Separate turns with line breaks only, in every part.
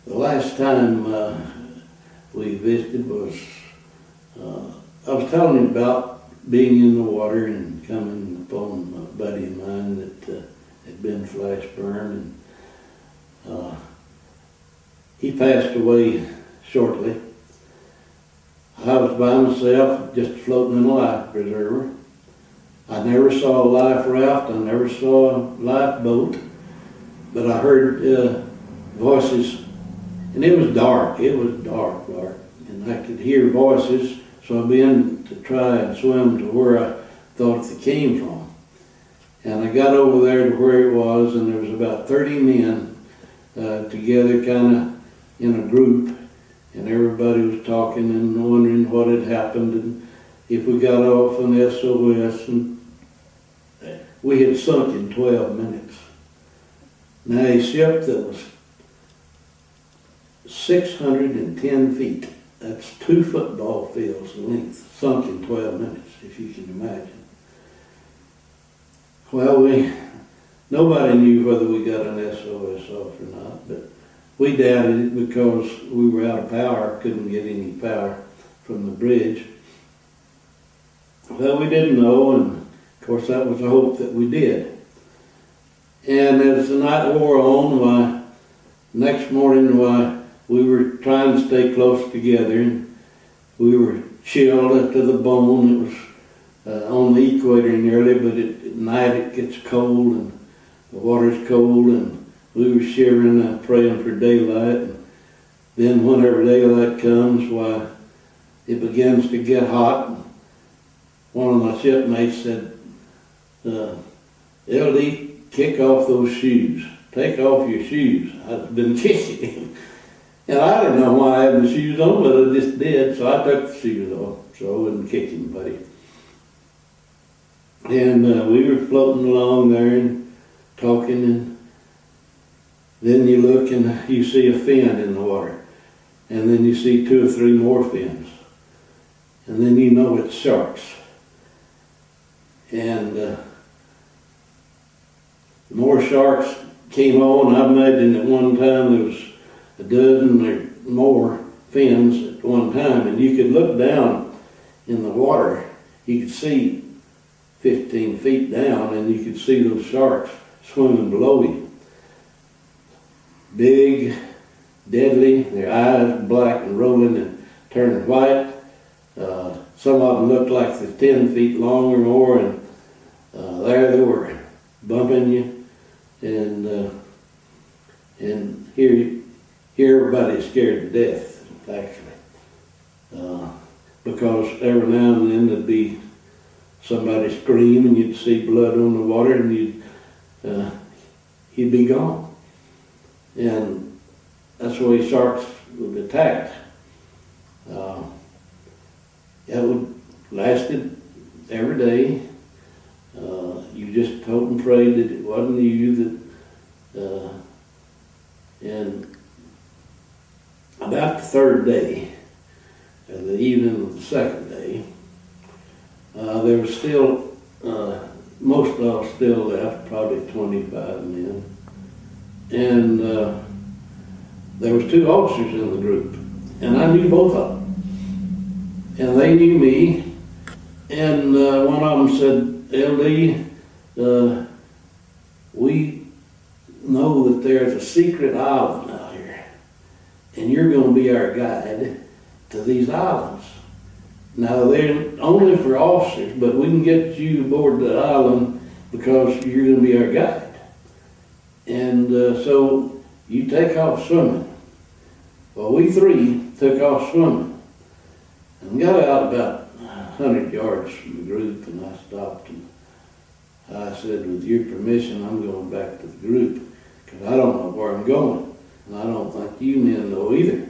The last time we visited was, I was telling him about being in the water and coming upon a buddy of mine that had been flash burned, and he passed away shortly. I was by myself, just floating in a life preserver. I never saw a life raft, I never saw a lifeboat, but I heard voices, and it was dark, dark, and I could hear voices, so I began to try and swim to where I thought they came from. And I got over there to where it was, and there was about 30 men together, kind of in a group, and everybody was talking and wondering what had happened and if we got off an SOS, and we had sunk in 12 minutes. Now, a ship that was 610 feet, that's 2 football fields length, sunk in 12 minutes, if you can imagine. Well, nobody knew whether we got an SOS off or not, but we doubted it because we were out of power, couldn't get any power from the bridge. Well, we didn't know, and of course that was a hope that we did. And as the night wore on, next morning, we were trying to stay close together, and we were chilled to the bone. It was on the equator nearly, but at night it gets cold, and the water's cold, and we were shivering, praying for daylight. And then whenever daylight comes, it begins to get hot. One of my shipmates said, LD, kick off those shoes. Take off your shoes. I've been kicking him. And I didn't know why I had the shoes on, but I just did, so I took the shoes off, so I wouldn't kick anybody. And we were floating along there and talking, and then you look and you see a fin in the water, and then you see 2 or 3 more fins, and then you know it's sharks. And more sharks came on. I imagine at one time there was a dozen or more fins at one time, and you could look down in the water. You could see 15 feet down, and you could see those sharks swimming below you. Big, deadly, their eyes black and rolling and turning white. Some of them looked like they're 10 feet long or more, and there they were, bumping you, and here everybody's scared to death, actually, because every now and then there'd be somebody scream, and you'd see blood on the water, and he'd be gone. And that's the way sharks would attack. It lasted every day. You just hope and prayed that it wasn't you that, and about the 3rd day, the evening of the 2nd day, there was still, most of us still left, probably 25 men, and there was 2 officers in the group, and I knew both of them. And they knew me, and one of them said, LD, we know that there's a secret island out here, and you're going to be our guide to these islands. Now, they're only for officers, but we can get you aboard the island because you're going to be our guide. And so you take off swimming. Well, we 3 took off swimming and got out about 100 yards from the group, and I stopped, and I said, with your permission, I'm going back to the group, because I don't know where I'm going, and I don't think you men know either.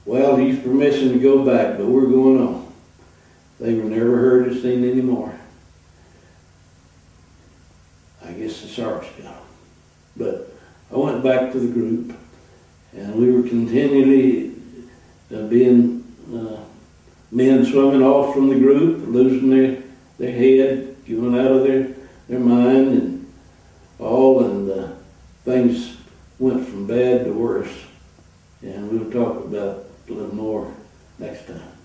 Well, use permission to go back, but we're going on. They were never heard or seen anymore. I guess the sharks got them. But I went back to the group, and we were continually being men swimming off from the group, losing their head, going out of their mind, and all, and things went from bad to worse. And we'll talk about a little more next time.